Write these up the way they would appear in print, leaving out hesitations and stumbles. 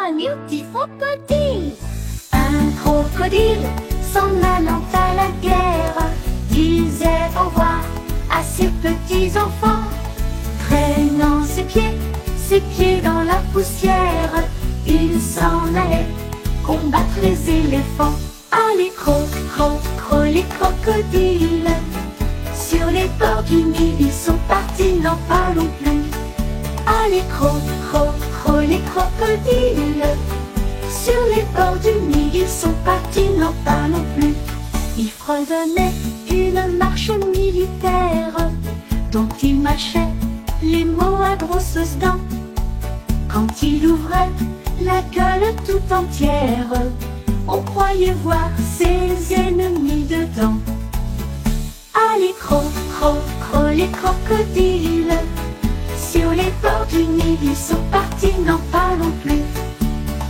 un petit crocodile. Un crocodile, s'en allant à la guerre, disait au revoir à ses petits enfants. Traînant ses pieds dans la poussière, il s'en allait combattre les éléphants. Allez, les crocodiles, sur les bords du Nil, ils sont partis, n'en parlons plus. Allez, les crocodiles, sur les bords du Nil, ils sont partis, n'en parlons plus. Ils fredonnaient une marche militaire, dont ils mâchaient les mots à grosses dents. Quand il ouvrait la gueule tout entière, on croyait voir ses ennemis dedans. Allez, les crocodiles, sur les bords du Nil, ils sont partis, n'en parlons plus.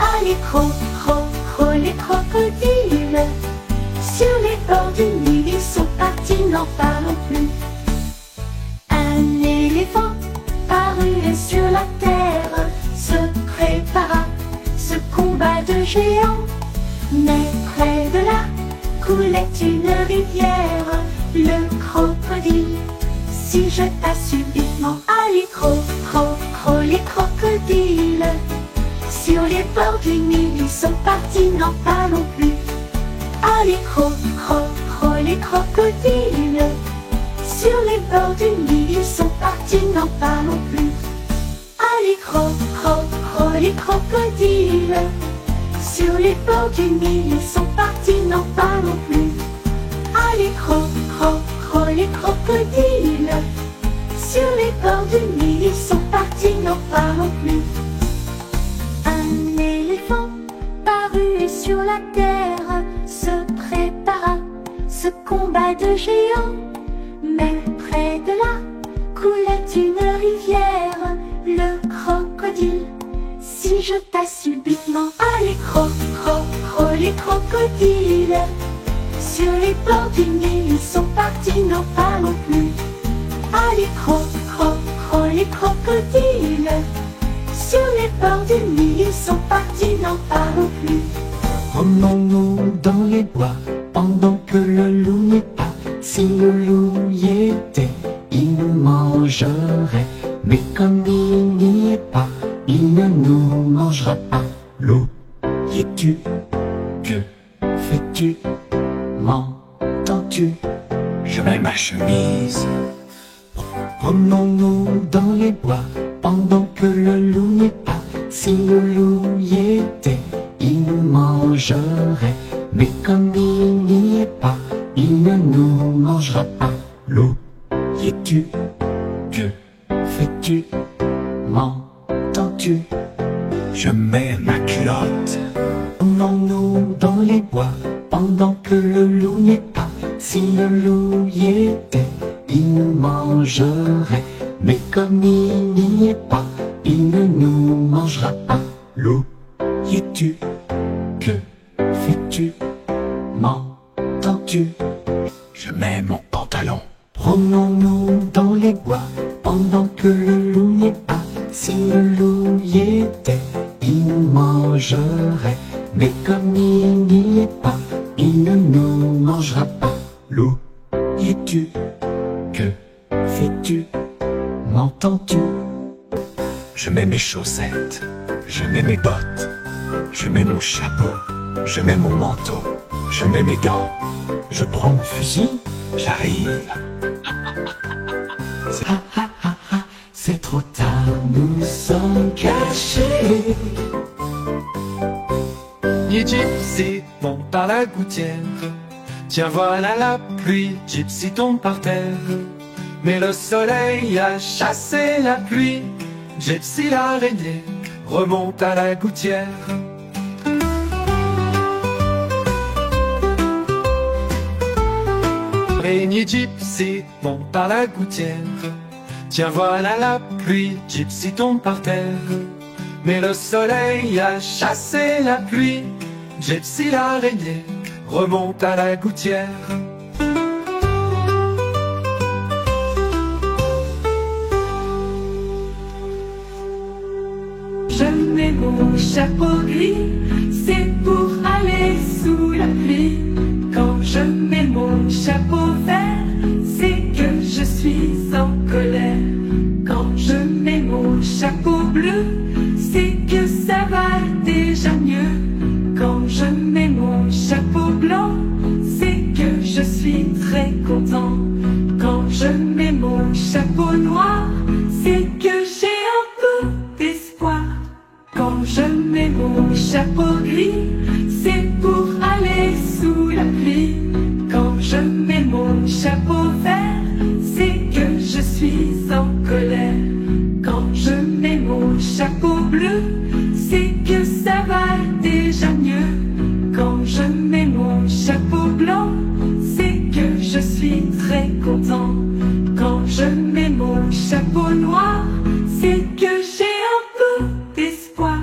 Allez, les crocodiles, sur les bords du Nil, ils sont partis, n'en parlons plus. Un éléphant parut sur la terre, se prépara ce combat de géants. Mais près de là coulait une rivière. Le crocodile s'y jeta subitement. Allez, les crocodiles, sur les bords du Nil, ils sont partis, n'en parlons plus. Allez, les crocodiles, sur les bords du Nil, ils sont partis, n'en parlons plus. Allez, les crocodiles, sur les bords du Nil, ils sont partis, n'en parlons plus. Allez, les crocodiles, sur les bords du Nil, ils sont partis, n'en parlons plus. Un éléphant parut sur la terre, se prépara ce combat de géants. Mais près de là coulait une rivière. Le crocodile s'y jeta subitement. Allez, les crocodiles, sur les bords du Nil, ils sont partis, n'en parlons plus. Allez, les crocodiles, sur les bords du Nil, ils sont partis, n'en parlons plus. Promenons-nous dans les bois pendant que le loup n'est pas. Si le loup y était, il nous mangerait. Mais comme il n'y est pas, il ne nous mangera pas. Loup, y es-tu? Que fais-tu? M'entends-tu? Je mets ma chemise. Promenons-nous dans les bois pendant que le loup n'est pas. Si le loup y était, il nous mangerait. Mais comme il n'y est pas, il ne nous mangera pas. Loup, y es-tu? Que fais-tu? M'entends-tu? Je mets ma culotte. Promenons-nous dans les bois pendant que le loup n'est pas. Si le loup y était, il nous mangerait. Mais comme il n'y est pas, il ne nous mangera pas. Loup, y es-tu? Que fais-tu? M'entends-tu? Je mets mon pantalon. Promenons-nous dans les bois pendant que le loup n'est pas. Si le loup y était, il nous mangerait. Mais comme il n'y est pas, il ne nous mangera pas. Loup, y es-tu? Que fais-tu? M'entends-tu? Je mets mes chaussettes, je mets mes bottes, je mets mon chapeau, je mets mon manteau, je mets mes gants, je prends mon fusil, j'arrive. C'est trop tard, nous sommes cachés. Et Gypsy monte par la gouttière. Tiens, voilà la pluie, Gypsy tombe par terre. Mais le soleil a chassé la pluie. Gypsy l'araignée remonte à la gouttière. Araignée Gypsy monte par la gouttière. Tiens, voilà la pluie, Gypsy tombe par terre. Mais le soleil a chassé la pluie. Gypsy l'araignée remonte à la gouttière. Je mets mon mon chapeau gris, c'est pour aller sous la pluie. Quand je mets mon chapeau vert, c'est que je suis en colère. Quand je mets mon chapeau bleu, c'est que ça va déjà mieux. Quand je mets mon chapeau blanc, c'est que je suis très content. Quand je mets mon chapeau noir, c'est que j'ai un peu d'espoir. Quand je mets mon chapeau gris, c'est pour aller sous la pluie. Quand je mets mon chapeau vert, c'est que je suis en colère. Quand je mets mon chapeau bleu, c'est que ça va déjà mieux. Quand je mets mon chapeau blanc, c'est que je suis très content. Quand je mets mon chapeau noir, c'est que j'ai un peu d'espoir.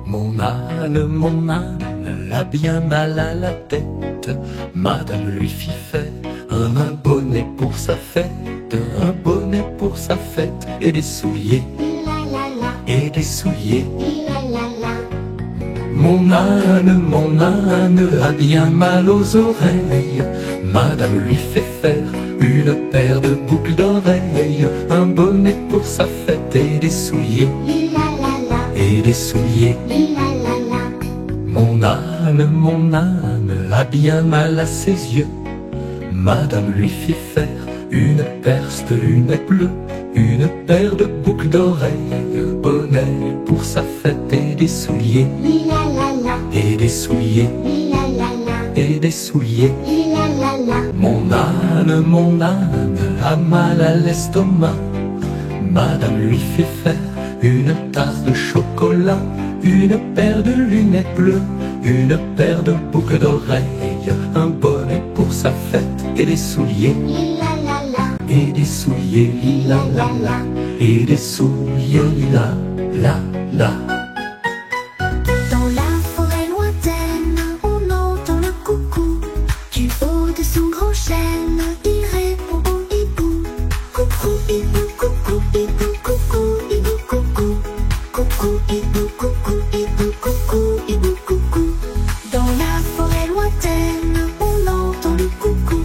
Mon âne a bien mal à la tête. Madame lui fit faire un bonnet pour sa fête, un bonnet pour sa fête, et des souliers, et des souliers. Mon âne a bien mal aux oreilles. Madame lui fait faire une paire de boucles d'oreilles, un bonnet pour sa fête, et des souliers, et des souliers. Mon âne a bien mal à ses yeux. Madame lui fit faire une perce de lunettes bleues, une paire de boucles d'oreilles, bonnet pour sa fête, et des souliers, et des souliers, et des souliers. Mon âne a mal à l'estomac. Madame lui fit faire une tasse de chocolat, une paire de lunettes bleues, une paire de boucles d'oreilles, un bonnet pour sa fête, et des souliers, et des souliers, et des souliers, la. Dans la forêt lointaine, on entend le coucou. Du haut de son grand chêne, il répond au hibou. Coucou, hibou, coucou, hibou, coucou, hibou, coucou. Coucou, hibou, coucou, hibou, coucou, hibou, coucou. Dans la forêt lointaine, on entend le coucou.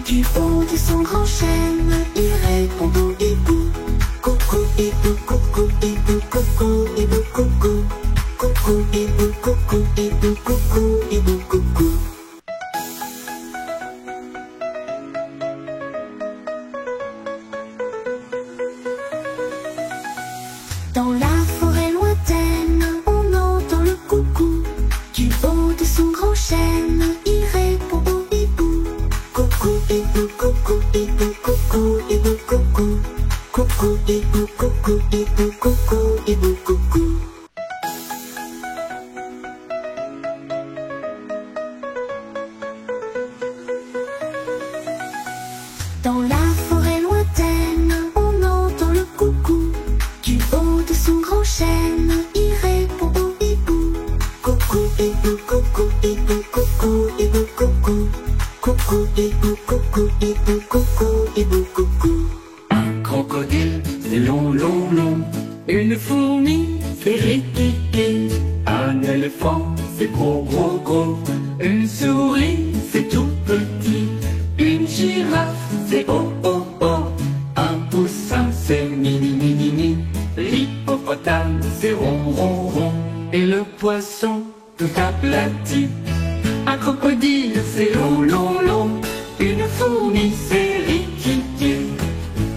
Du haut de son grand chêne, il répond au hibou. Coucou, hibou, coucou, hibou, coucou, hibou, coucou. Coucou, hibou, coucou, hibou, coucou, hibou, coucou. Dans la forêt lointaine, on entend le coucou. Du haut de son grand chêne, il répond au hibou. Coucou, hibou, coucou, hibou, coucou, hibou, coucou. Coucou, hibou, coucou, hibou, coucou, hibou, coucou. Dans la forêt lointaine, on entend le coucou. Du haut de son grand chêne, il répond au hibou. Coucou, hibou, coucou, hibou, coucou, hibou, coucou. Coucou, hibou, coucou, hibou, coucou, hibou, coucou. Un crocodile, c'est long, long, long. Une fourmi, c'est rikiki. Un éléphant, c'est gros, gros, gros. Une souris, c'est tout petit. Une girafe, c'est oh, oh, oh. Un poussin, c'est mini, mini, mini. L'hippopotame, c'est rond, rond, rond. Et le poisson, tout aplati. Un crocodile, c'est long, long, long. Une fourmi, c'est rikiki.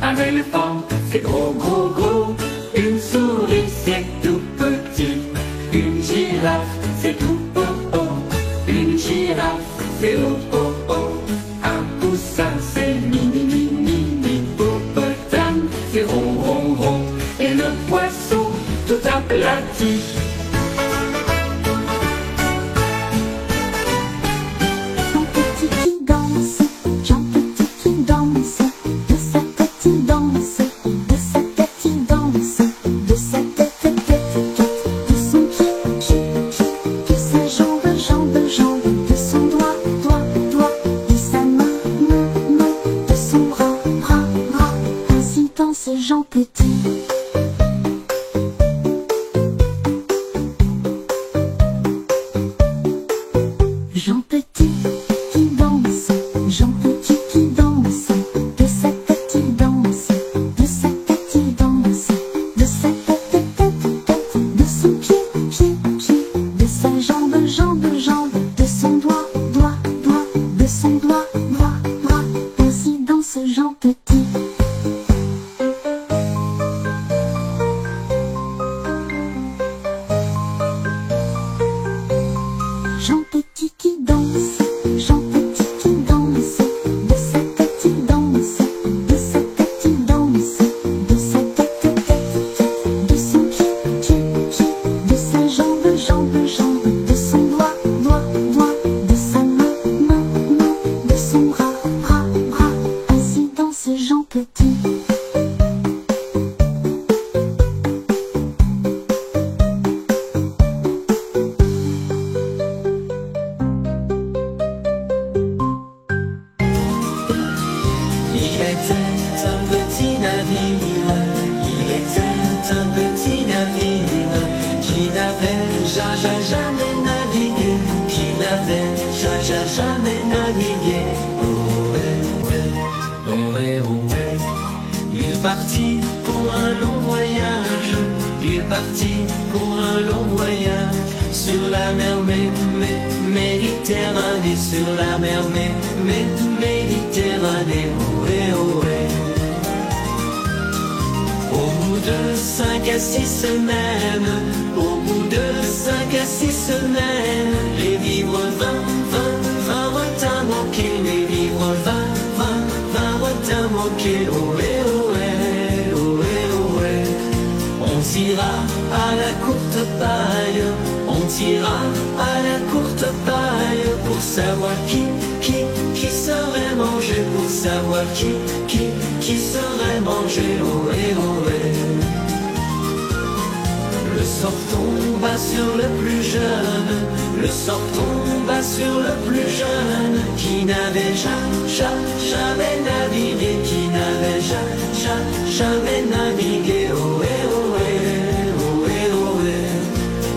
Un éléphant, c'est gros, gros, gros. Une souris, c'est tout petit. Une girafe, c'est tout oh, oh. Une girafe, c'est oh, oh, oh. Un poussin, c'est mini, mini, l'hippopotame, c'est rond, rond, rond. Et le poisson, tout aplati. Jean Petit qui danse, Jean Petit qui danse. De sa tête il danse, de sa tête il danse. De sa tête, tête, tête, tête. De son pied, pied, pied. De sa jambe, jambe, jambe. De son doigt, doigt, doigt. De sa main, main, main. De son bras, bras, bras. Ainsi danse Jean Petit. jamais navigué, qui n'avait jamais navigué. Ohé, ohé, il est parti pour un long voyage, il est parti pour un long voyage, sur la mer Méditerranée, sur la mer Méditerranée. Ohé, ohé. Au bout de 5 à 6 semaines, au bout de 5 à 6 semaines, les vivres 20 retins manqués, les vivres 20 retins manqués. Ohé, ohé, ohé, ohé. On tira à la courte paille, on tira à la courte paille, pour savoir qui serait mangé, pour savoir qui serait mangé. Ohé, ohé. Le sort tomba sur le plus jeune, le sort tomba sur le plus jeune, qui n'avait jamais navigué, qui n'avait jamais navigué. Ohé, ohé, ohé, ohé.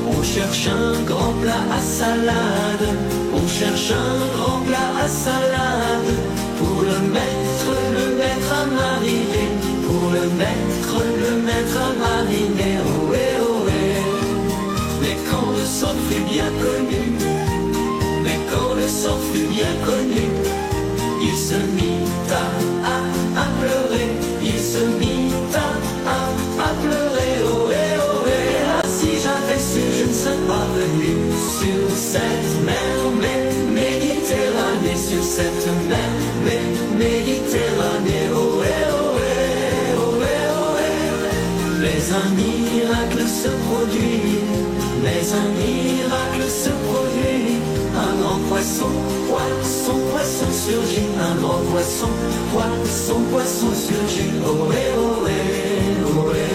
On cherche un grand plat à salade, on cherche un grand plat à salade, pour le mettre à mariner, pour le mettre à mariner. Ohé, ohé. Mais quand le sort fut bien connu, mais quand le sort fut bien connu, il se mit à pleurer, il se mit à pleurer. Ohé, ohé. Ah, si j'avais su, je ne serais pas venu sur cette mer Méditerranée, sur cette mer Méditerranée. Ohé, ohé, ohé, ohé. Mais un miracle se produit, mais un miracle se produit. Un grand poisson surgit, un grand poisson surgit. Ohé, ohé, ohé.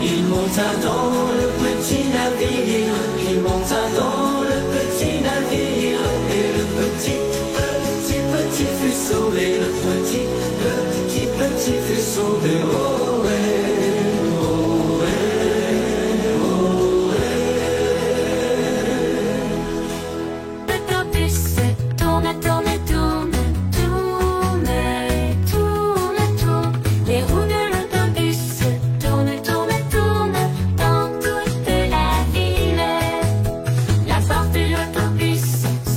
Il monta dans le petit navire, il monta dans le petit navire, et le petit fut sauvé, le petit fut sauvé. Ohé, ohé, ohé. L'autobus tourne, tourne, tourne, tourne, tourne, tourne. Les roues de l'autobus tournent, tournent, tournent dans toute la ville. La porte de l'autobus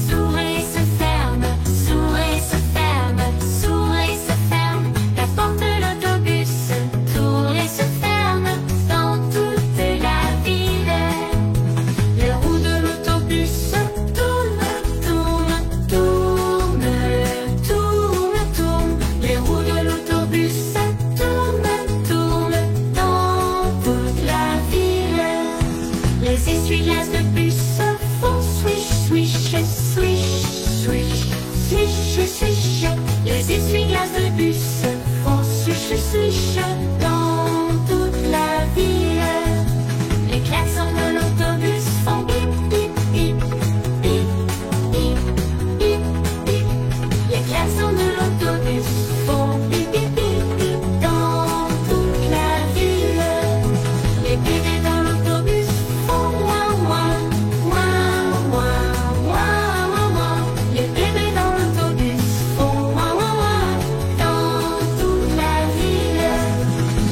s'ouvre et se ferme, s'ouvre et se ferme, s'ouvre et se ferme. La porte de l'autobus s'ouvre et se ferme dans toute la ville. Les roues de l'autobus tournent, tournent, tournent, tournent, tournent. Les roues de l'autobus tournent, tournent dans toute la ville. Les essuie-glaces de bus font swish, swish, swish, swish, swish, swish. Les essuie-glaces de bus font swish, swish dans toute la ville. Les klaxons de l'autobus font bip, bip, bip, bip, bip, bip, bip. Les klaxons de l'autobus font bip, bip, bip, bip dans toute la ville. Les bébés dans l'autobus font ouin, ouin, ouin, ouin, ouin, ouin. Les bébés dans l'autobus font ouin, ouin, ouin dans toute la ville.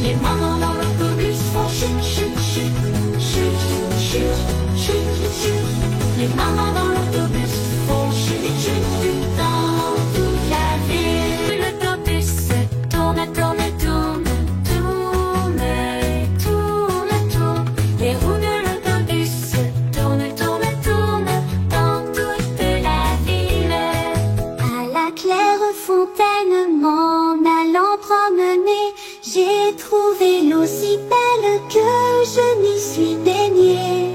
Les mamans dans l'autobus font chut, chut, chut, chut, chut, chut, chut. Les mamans dans l'autobus font chut, chut, chut dans toute la ville. L'autobus tourne, tourne, tourne, tourne, tourne, tourne. Les roues de l'autobus tournent, tournent, tournent dans toute la ville. À la claire fontaine, m'en allant promener, j'ai trouvé l'eau si belle que je m'y suis baignée.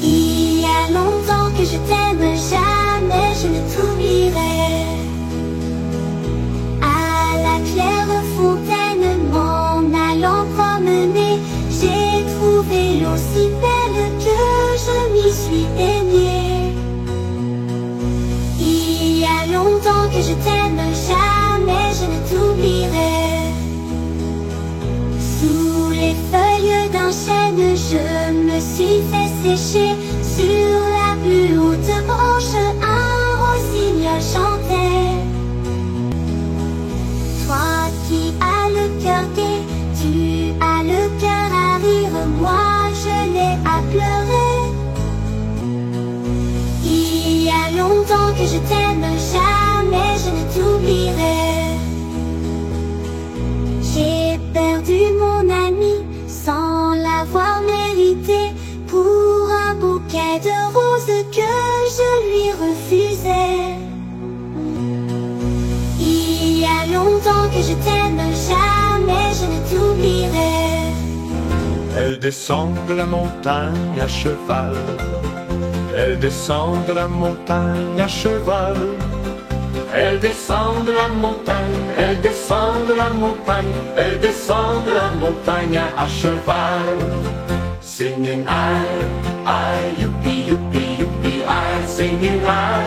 Il y a longtemps que je t'aime, jamais je ne t'oublierai. À la claire fontaine, m'en allant promener, j'ai trouvé l'eau si belle que je m'y suis baignée. Il y a longtemps que je t'aime, jamais je ne t'oublierai. Sous les feuilles d'un chêne, je me suis fait sécher. Sur la plus haute branche, un rossignol chantait. Toi qui as le cœur gai, tu as le cœur à rire, moi je l'ai à pleurer. Il y a longtemps que je t'aime, jamais je ne t'oublierai. J'ai perdu mon ami sans l'avoir mérité, pour un bouquet de roses que je lui refusais. Il y a longtemps que je t'aime, jamais je ne t'oublierai. Elle descend de la montagne à cheval. Elle descend de la montagne à cheval. Elle descend de la montagne, elle descend de la montagne, elle descend de la montagne à cheval. Singing I, youpi, youpi, youpi, I, singing I,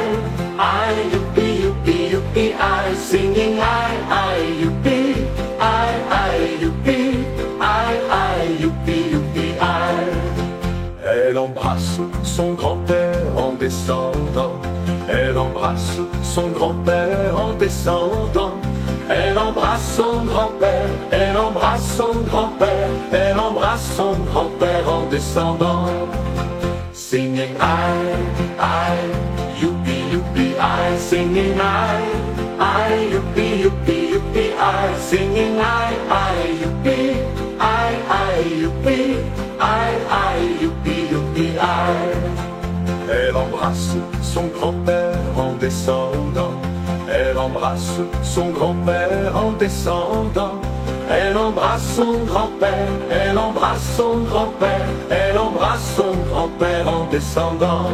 youpi, youpi, youpi, I, singing I, youpi, youpi, youpi, youpi, I. Elle embrasse son grand-père en descendant. Elle embrasse son grand-père en descendant. Elle embrasse son grand-père, elle embrasse son grand-père, elle embrasse son grand-père en descendant. Singing I, youpi, youpi, I, singing I, youpi, youpi, youpi, I, singing I, youpi, youpi, youpi, youpi, I. Elle embrasse son grand-père en descendant. Elle embrasse son grand-père en descendant. Elle embrasse son grand-père, elle embrasse son grand-père, elle embrasse son grand-père en descendant.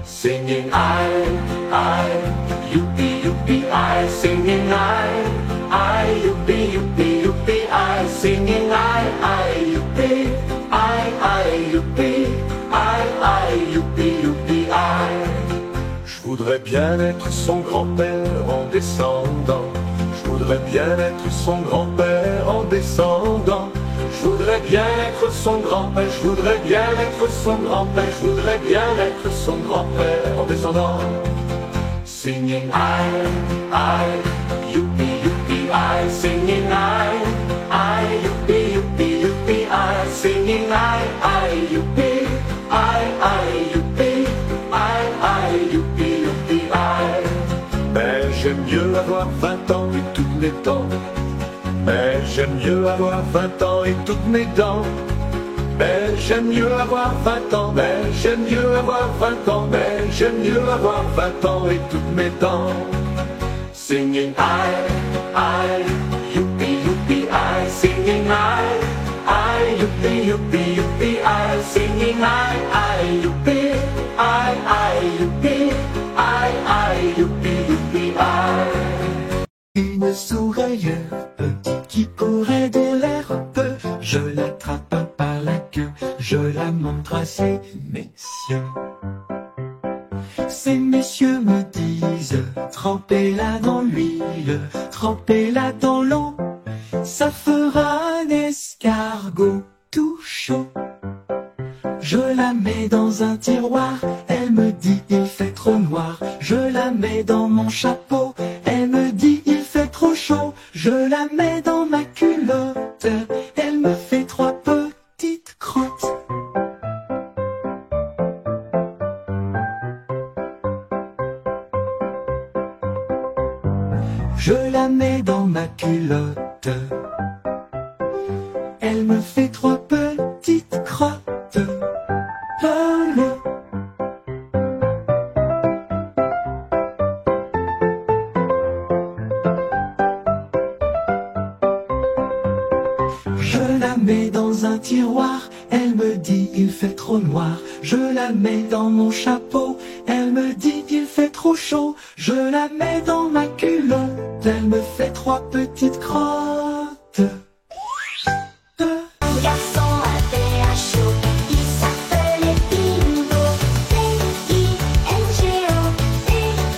Singing I, youpi, youpi, I, singing I, youpi, youpi, youpi, I, singing I, youpi, youpi, youpi, youpi, I. Je voudrais bien être son grand-père en descendant. Je voudrais bien être son grand-père en descendant. Je voudrais bien être son grand-père. Je voudrais bien être son grand-père. Je voudrais bien être son grand-père en descendant. Singing I, youpi, youpi, I, singing I, youpi, youpi, youpi, I, singing I, youpi, youpi, youpi, youpi, I. Mais j'aime mieux avoir 20 ans et toutes mes dents. Mais j'aime mieux avoir 20 ans et toutes mes dents. Mais j'aime mieux avoir 20 ans. Mais j'aime mieux avoir 20 ans. Mais j'aime mieux avoir 20 ans et toutes mes dents. Singing I, youpi, youpi, I, singing I, youpi, youpi, youpi, I, singing I, youpi, youpi, youpi, youpi, I. Une soureilleure petite qui courait de l'air peu. Je l'attrape par la queue, je la montre à ces messieurs. Ces messieurs me disent, trempez-la dans l'huile, trempez-la dans l'eau, ça fera un escargot tout chaud. Je la mets dans un tiroir, elle me dit il fait trop noir. Je la mets dans mon chapeau, elle me dit il fait trop chaud. Je la mets dans ma culotte, elle me fait 3 petites crottes. Je la mets dans ma culotte, elle me fait 3 petites crottes. Je la mets dans un tiroir, elle me dit il fait trop noir. Je la mets dans mon chapeau, elle me dit il fait trop chaud. Je la mets dans ma culotte, elle me fait 3 petites crottes. Un garçon avait un show, il s'appelait Bingo. B-I-N-G-O,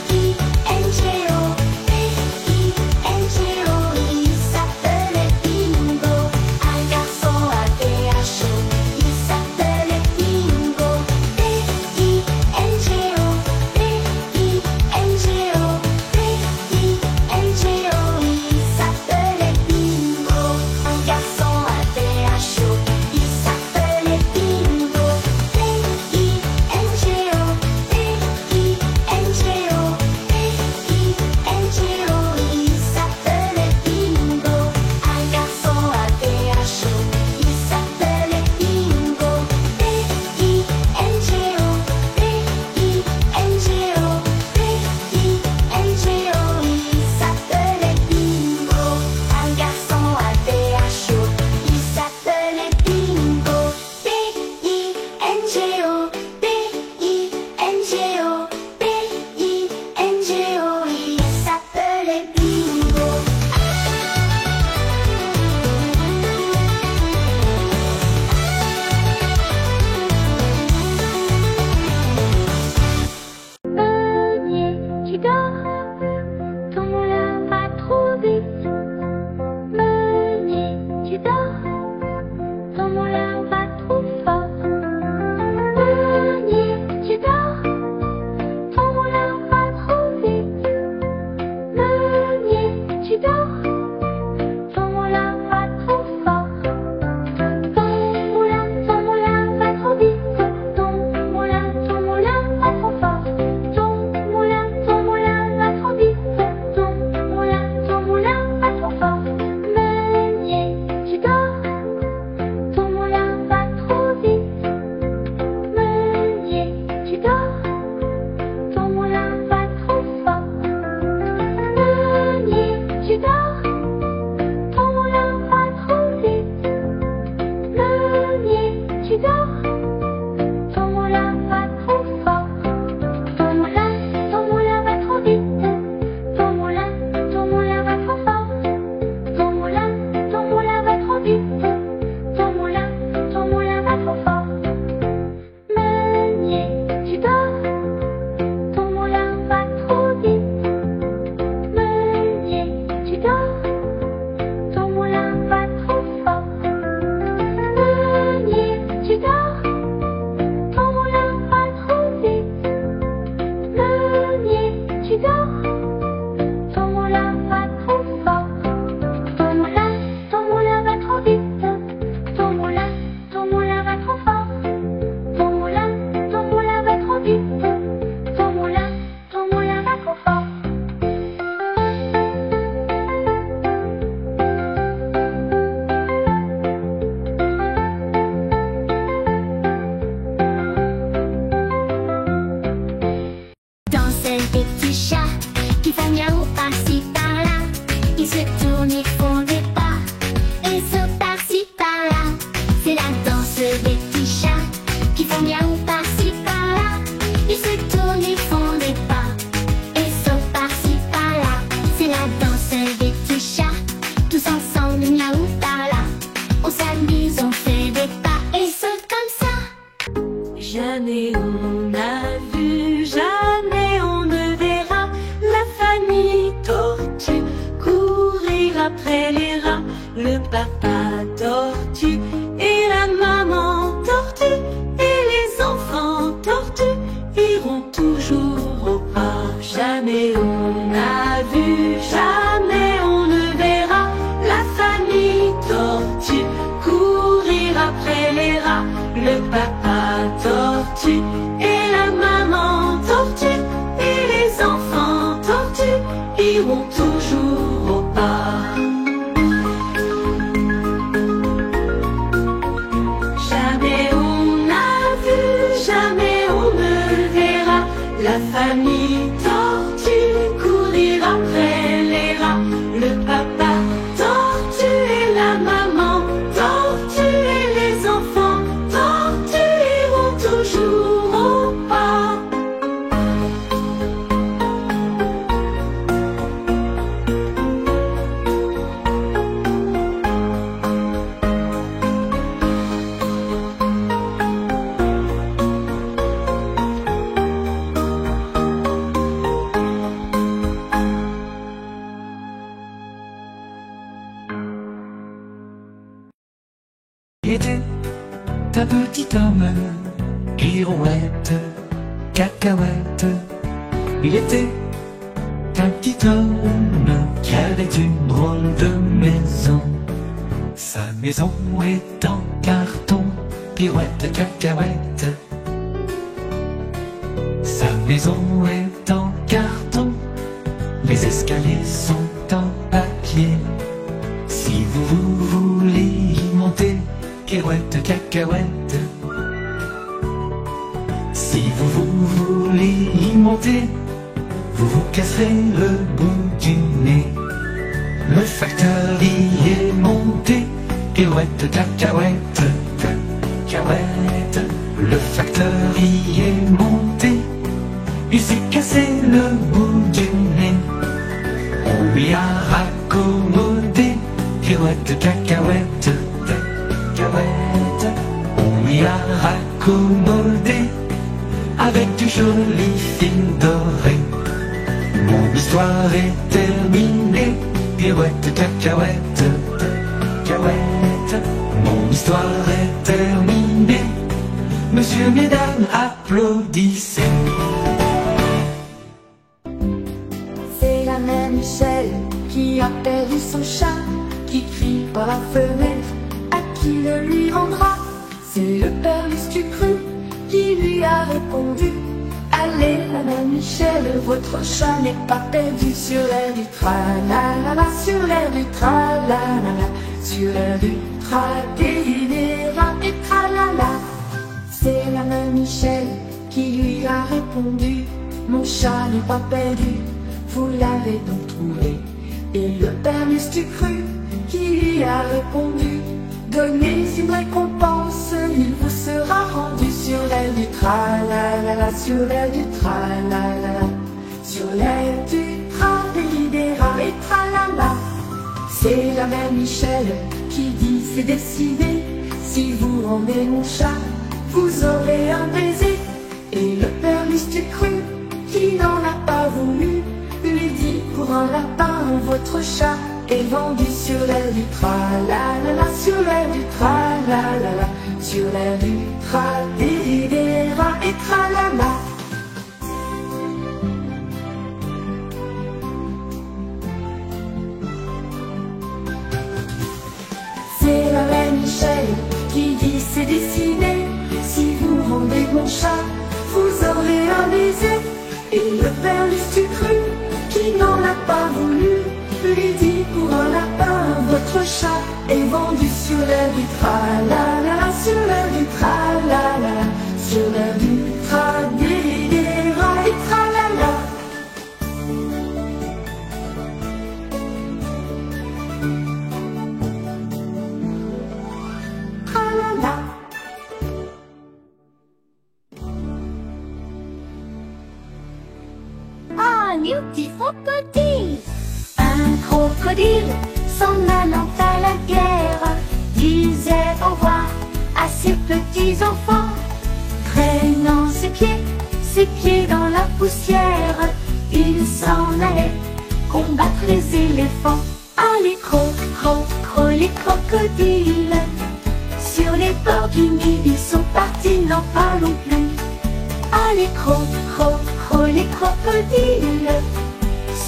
B-I-N-G-O, B-I-N-G-O, il s'appelait Bingo. Un garçon avait un ton moulin va trop fort. Meunier, tu dors, ton moulin va trop vite. Meunier, tu dors, ton moulin va trop fort. Ton moulin va trop vite. Ton moulin va trop fort. Ton moulin va trop vite. Ton moulin va trop fort. Meunier, tu dors, ton moulin va trop vite. Meunier, tu dors, ton moulin va trop fort. Meunier, tu dors, ton moulin va trop vite. Meunier, tu dors, ton moulin va trop fort. Ton moulin va trop vite. Ton moulin va trop fort. Ton moulin va trop vite. Ton moulin va trop fort. Meunier, tu dors, ton moulin va trop vite. Meunier, tu dors, ton moulin va trop fort. Meunier, tu dors, ton moulin va trop vite. Meunier, tu dors, ton moulin va trop fort. Ton moulin va trop vite. Ton moulin va trop fort. Ton moulin va trop vite. Ton moulin va trop fort. Dansaient des petits chats qui font miaou par-ci par-là. Ils se tournent, ils font des pas et sautent par-ci par-là. C'est la danse des petits chats qui font miaou par-ci par-là. Ils se tournent, ils font des pas et sautent par-ci par-là. C'est la danse des petits chats, tous ensemble miaou par-là. On s'amuse, on fait des pas et saute comme ça. Jamais on n'a vu, jamais on ne verra la famille tortue courir après les rats. Le papa tortue et la maman tortue et les enfants tortues iront toujours au pas. Jamais on n'a vu, jamais on ne verra la famille tortue courir après les rats. Le papa tortue et la maman tortue et les enfants tortues iront toujours au pas. Jamais on n'a vu, jamais on ne verra la famille tortue courir après les rats. Le papa tortue et la maman tortue et les enfants tortues iront toujours au pas. Il était un petit homme, pirouette, cacahuète. Il était un petit homme qui avait une drôle de maison. Sa maison est en carton, pirouette, cacahuète. Sa maison est en carton, les escaliers sont en papier. Si vous voulez y monter, pirouette, cacahuète. Si vous voulez y monter, vous vous casserez le bout du nez. Le facteur y est monté, pirouette, cacahuète, cacahuète. Le facteur y est monté, il s'est cassé le bout du nez. On lui a raccommodé, pirouette, cacahuète, cacahuète. On lui a raccommodé avec du joli fil doré. Mon histoire est terminée, pirouette, cacahuète, cacahuète. Mon l'histoire est terminée. Monsieur, mesdames, applaudissez. C'est la mère Michel qui a perdu son chat, qui crie par la fenêtre, à qui le lui rendra? C'est le père Lustucru qui lui a répondu: allez, la mère Michel, votre chat n'est pas perdu sur l'air du tra-la-la-la, sur l'air du tra-la-la-la, sur l'air du tra-dé-dé-ra et tra-la-la. C'est la mère Michel qui lui a répondu: mon chat n'est pas perdu, vous l'avez donc trouvé. Et le père Lustucru qui lui a répondu: donnez une récompense, il vous sera rendu sur l'air du tra-la-la-la, sur l'air du tra-la-la-la, sur l'air du tra-dé-dé-ra et tra-la-la. C'est la mère Michel qui dit: c'est décidé, si vous rendez mon chat, vous aurez un baiser. Et le père Lustucru qui n'en a pas voulu lui dit: pour un lapin, votre chat est vendu sur l'air du tra-la-la-la, sur l'air du tra-la-la-la, sur l'air du tra-dé-dé-ra et tra-la-la. C'est la mère Michel qui dit: c'est décidé, si vous rendez mon chat, vous aurez un baiser. Et le père Lustucru qui n'en a pas voulu lui dit: pour un lapin, votre chat est vendu sur l'air du tra-la-la-la, sur l'air du tra-la-la-la, sur l'air du tra-dé-dé-ra et tra-la-la. Tra-la-la. Un petit crocodile. Un crocodile s'en allant à la guerre disait au revoir à ses petits enfants. Traînant ses pieds dans la poussière, il s'en allait combattre les éléphants. Allez, les crocodiles, sur les bords du Nil ils sont partis, n'en parlons plus. Allez, les crocodiles,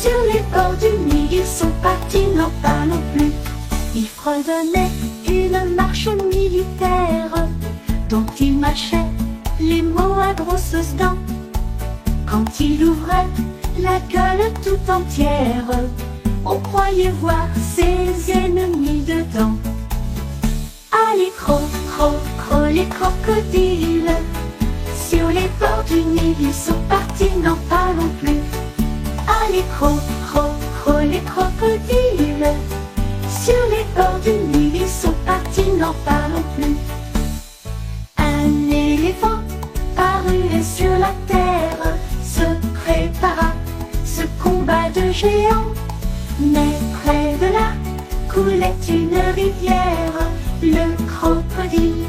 sur les bords du Nil ils sont partis, n'en parlons plus. Ils fredonnaient une marche militaire dont ils mâchaient les mots à grosses dents. Quand il ouvrait la gueule tout entière, on croyait voir ses ennemis dedans. Allez, les crocodiles, sur les bords du Nil ils sont partis, n'en parlons plus. Allez, les crocodiles, sur les bords du Nil ils sont partis, n'en parlons plus. Un éléphant parut sur la terre, se prépara ce combat de géants. Mais près de là coulait une rivière, le crocodile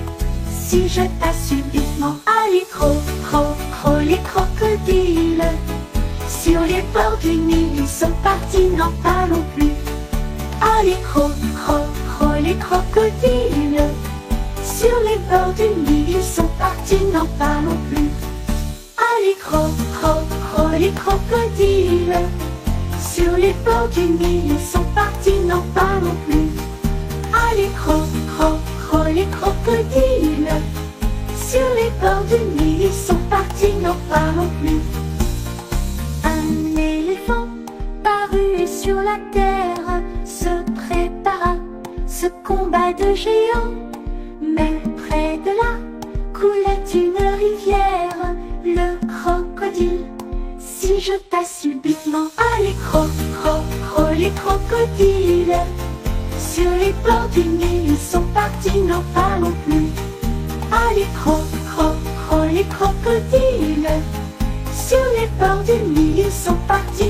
s'y jeta subitement. Allez, les crocodiles, sur les bords du Nil ils sont partis, n'en parlons plus. Allez, les crocodiles, sur les bords du Nil ils sont partis, n'en parlons plus. Allez, les crocodiles, sur les bords du Nil ils sont partis, n'en parlons plus. Allez, les crocodiles, sur les bords du Nil ils sont partis, n'en parlons plus. Un éléphant parut sur la terre, se prépara ce combat de géants. Mais près de là coulait une rivière, le crocodile s'y jeta subitement. Allez, les crocodiles, sur les bords du Nil ils sont partis, n'en parlons plus. Allez, les crocodiles, sur les bords du Nil ils sont partis,